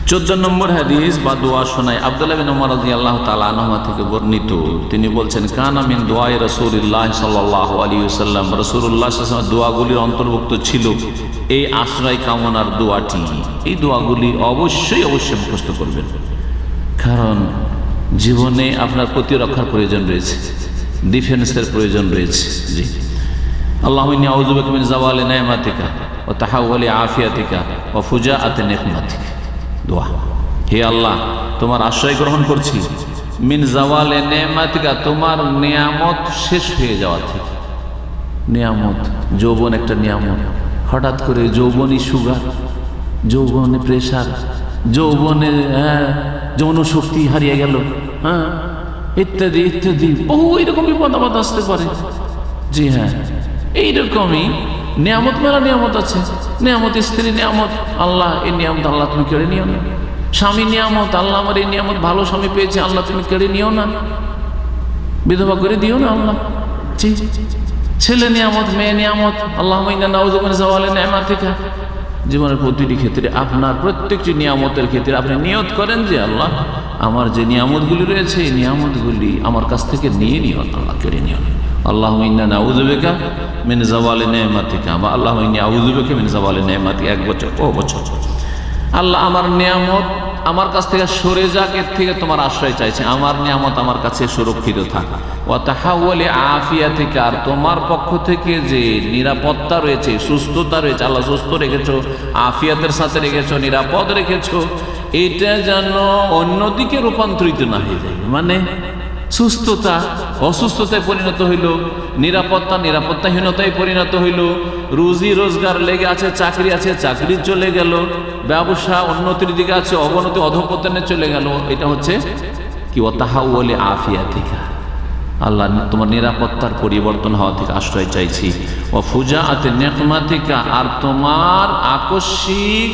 14 নম্বর হাদিস বা দোয়া শোনায় আব্দুল্লাহ বিন উমর রাদিয়াল্লাহু তাআলা আনহু থেকে বর্ণিত। তিনি বলছেন, কানা মিন দুআই রাসূলিল্লাহ সাল্লাল্লাহু আলাইহি ওয়াসাল্লাম, রাসূলুল্লাহ সাল্লাল্লাহু আলাইহি ওয়াসাল্লাম দোয়াগুলির অন্তর্ভুক্ত ছিল এই আশ্রয় কামনার দোয়াটি। এই দোয়াগুলি অবশ্যই মুখস্থ করবেন, কারণ জীবনে আপনার প্রতিরক্ষার প্রয়োজন রয়েছে, ডিফেন্সের প্রয়োজন রয়েছে। জি, আল্লাহুম্মা ইন্নী আউযু বিকা মিন যাওয়ালি নি'মাতিকা ওয়া তাহাওযুলি আফিয়াতিকা ওয়া ফুজাআতি নিকমাতিকা। দোয়া, হে আল্লাহ, তোমার আশ্রয় গ্রহণ করছি মিন যাওয়ালি নি'মাতিকা, তোমার নিয়ামত শেষ হয়ে যাওয়া থেকে। নিয়ামত, যৌবন একটা নিয়ামত, হঠাৎ করে যৌবনী সুগার, যৌবনে প্রেশার, যৌবনে যৌনশক্তি হারিয়ে গেল, ইত্যাদি ইত্যাদি, বহু এরকম বিপদ আপদ আসতে পারে। জি হ্যাঁ, এইরকমই নিয়ামত মেলা নিয়ামত আছে। নিয়ামত স্ত্রী নিয়ামত, আল্লাহ এই নিয়ামত আল্লাহ তুমি কেড়ে নিও না। স্বামী নিয়ামত, আল্লাহ আমার এই নিয়ামত, ভালো স্বামী পেয়েছে, আল্লাহ তুমি কেড়ে নিও না, বিধবা করে দিও না আল্লাহ। জি, ছেলে নিয়ামত, মেয়ে নিয়ামত, আল্লাহুম্মা ইন্না নাউযু বিকা মিন যাওয়ালি নি'মাতিকা। জীবনের প্রতিটি ক্ষেত্রে, আপনার প্রত্যেকটি নিয়ামতের ক্ষেত্রে আপনি নিয়ত করেন যে আল্লাহ, আমার যে নিয়ামতগুলি রয়েছে এই নিয়ামতগুলি আমার কাছ থেকে নিয়ে নিও, আল্লাহ কেড়ে নিও। আল্লাহুম্মা ইন্না নাউযু বিকা মিন যাওয়ালি নি'মাতিকা বা আল্লাহুম্মা ইন্নী আউযু বিকা মিন যাওয়ালি নি'মাতিকা। এক বছর ও বছর, আল্লাহ আমার নিয়ামত আমার কাছ থেকে সরে যাক, এর থেকে তোমার আশ্রয় চাইছে। আমার নিয়ামত আমার কাছে সুরক্ষিত থাক। ওয়া তাহাওয়ালি আফিয়াতিকা, আর তোমার পক্ষ থেকে যে নিরাপত্তা রয়েছে, সুস্থতা রয়েছে, আল্লাহ সুস্থ রেখেছো, আফিয়াতের সাথে রেখেছো, নিরাপদ রেখেছো, এটা যেন অন্যদিকে রূপান্তরিত না হয়ে যায়। মানে সুস্থতা অসুস্থতায় পরিণত হইল, নিরাপত্তা নিরাপত্তাহীনতায় পরিণত হইল, রুজি রোজগার লেগে আছে, চাকরি আছে, চাকরি চলে গেল, ব্যবসা উন্নতির দিকে আছে, অবনতি অধঃপতনে চলে গেল। এটা হচ্ছে কি, ওয়া তাহাওয়ালি আফিয়াতিকা, আল্লাহ তোমার নিরাপত্তার পরিবর্তন হওয়া থেকে আশ্রয় চাইছি। ওয়া ফুজাআতি নিকমাতিকা, আর তোমার আকস্মিক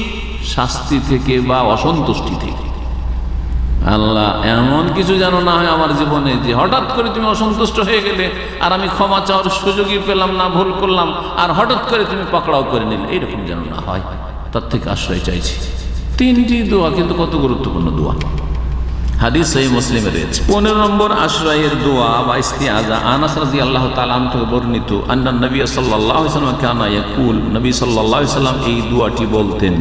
শাস্তি থেকে বা অসন্তুষ্টি থেকে। আল্লাহ এমন কিছু যেন না হয় আমার জীবনে যে হঠাৎ করে তুমি অসন্তুষ্ট হয়ে গেলে, আর আমি ক্ষমা চাওয়ার সুযোগই পেলাম না, ভুল করলাম, আর হঠাৎ করে তুমি পাকড়াও করে নিলে, এইরকম যেন না হয়, তার থেকে আশ্রয় চাইছি। 3টি দোয়া, কিন্তু কত গুরুত্বপূর্ণ দোয়া। হাদিস সহিহ মুসলিমে রয়েছে। 15 নম্বর আশ্রয়ের দোয়া বা ইস্তিআযা। আনাস রাদিয়াল্লাহু তাআলা আনহু থেকে বর্ণিত, আন্না নবী সাল্লাল্লাহু আলাইহি ওয়াসাল্লাম কানা ইয়াকুল, নবী সাল্লাল্লাহু আলাইহি ওয়াসাল্লাম এই দোয়াটি বলতেন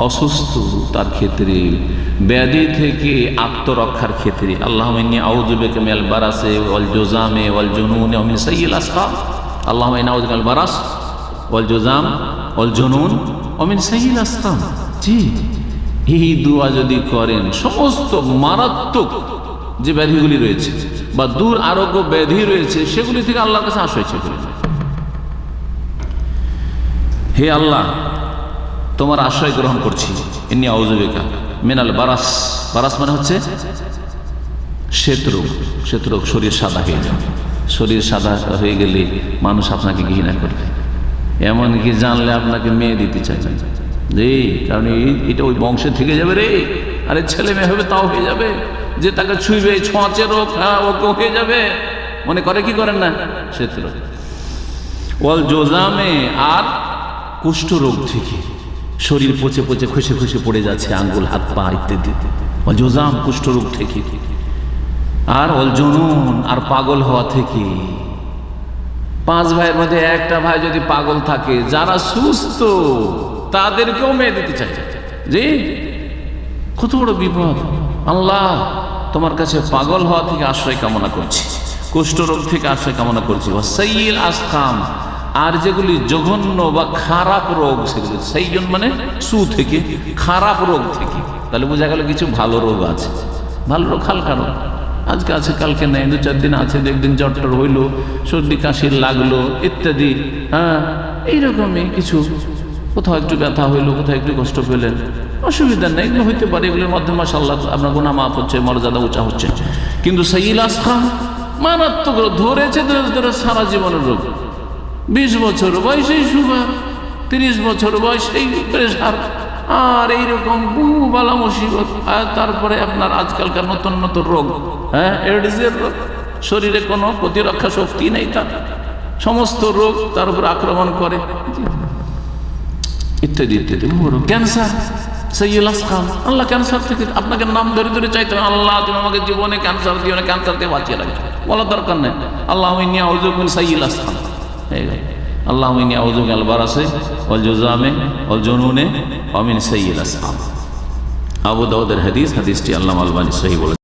অসুস্থ তার ক্ষেত্রে, ব্যাধি থেকে আত্মরক্ষার ক্ষেত্রে। আল্লাহুম্মা ইন্নী আউযু বিকা মিনাল বারাসি ওয়াল জুযামি ওয়াল জুনুনি ওয়া মিন সাইয়্যিল আসকাম। আল্লাহুম্মা ইন্নী আউযু বিকা মিনাল বারাস ওয়াল জুযাম ওয়াল জুনুন ওয়া মিন সাইয়্যিল আসকাম। জি, এই দোয়া যদি করেন, সমস্ত মারাত্মক যে ব্যাধিগুলি রয়েছে বা দূর আরোগ্য ব্যাধি রয়েছে, সেগুলি থেকে আল্লাহর কাছে আশ্রয় চেয়ে ফেলেন। হে আল্লাহ, তোমার আশ্রয় গ্রহণ করছি, ইন্নী আউযু বিকা মিনাল বারাস। বারাস মানে হচ্ছে শ্বেতরোগ। শ্বেতরোগ, শরীর সাদা হয়ে যাবে। শরীর সাদা হয়ে গেলে মানুষ আপনাকে ঘৃণা করবে, এমনকি জানলে আপনাকে মেয়ে দিতে চাইবে। রে, কারণ এটা ওই বংশে থেকে যাবে রে, আরে ছেলে মেয়ে হবে তাও হয়ে যাবে, যে তাকে ছুঁইবে ছোঁয়াচে রোগ, ওকে হয়ে যাবে। মনে করে কি করেন না, শ্বেতরোগ। ওয়াল জুযামে, আর কুষ্ঠ রোগ থেকে শরীর পচে পচে খসে খসে পড়ে যাচ্ছে, আঙ্গুল হাত পা ইত্যাদি। ওয়াল জুযাম, কুষ্ঠ রোগ থেকে। আর ওয়াল জুনুন, আর পাগল হওয়া থেকে। 5 ভাইয়ের মধ্যে একটা ভাই যদি পাগল থাকে, যারা সুস্থ তাদেরকেও মেয়ে দিতে চাই। জি, কত বড় বিপদ। আল্লাহ, তোমার কাছে পাগল হওয়া থেকে আশ্রয় কামনা করছি, কুষ্ঠ রোগ থেকে আশ্রয় কামনা করছি। ওয়া সাইয়্যিল আসকাম, আর যেগুলি জঘন্য বা খারাপ রোগ, সেগুলি সাইয়্যিন মানে সু থেকে, খারাপ রোগ থেকে। তাহলে বোঝা গেল কিছু ভালো রোগ আছে। ভালো রোগ হালকা রোগ, আজকে আছে কালকে নেই, 2-4 দিন আছে, 1 দিন জ্বর টর হইলো, সর্দি কাশি লাগলো ইত্যাদি। এইরকমই কিছু, কোথাও একটু ব্যথা হইলো, কোথাও একটু কষ্ট পেলেন, অসুবিধা নেই, এগুলো হইতে পারে। এগুলোর মধ্যে মাশাআল্লাহ আপনার গুনাহ মাফ হচ্ছে, মর্যাদা উঁচা হচ্ছে। কিন্তু সাইয়্যিল আসকাম মারাত্মক রোগ, ধরেছে ধরে সারা জীবনের রোগ। 20 বছর বয়সেই সুগার, 30 বছর বয়সেই প্রেশার, আর এইরকম বহু বালা মুসিবত। আর তারপরে আপনার আজকালকার নতুন নতুন রোগ, এডসের রোগ, শরীরে কোনো প্রতিরক্ষা শক্তি নেই, তার সমস্ত রোগ তার উপর আক্রমণ করে, ইত্যাদি ইত্যাদি। ক্যান্সার, সাইয়্যিল আসকাম, আল্লাহ ক্যান্সার থেকে আপনাকে নাম ধরে ধরে চাইতে হবে, আল্লাহ তুমি আমাকে জীবনে ক্যান্সার দিও না, ক্যান্সার থেকে বাঁচিয়ে রাখবে, বলার দরকার নেই। আল্লাহুম্মা ইন্নী আউযু বিকা মিন সাইয়্যিল আসকাম, এই গেল। আল্লাহুম্মা ইন্নী আউযু বিকা মিনাল বারাসি ওয়াল জুযামি ওয়াল জুনুনি ওয়া মিন সাইয়্যিল আসকাম। আবু দাউদের হাদিস, হাদিসটি আল্লামা আলবানী সহিহ বলেছেন।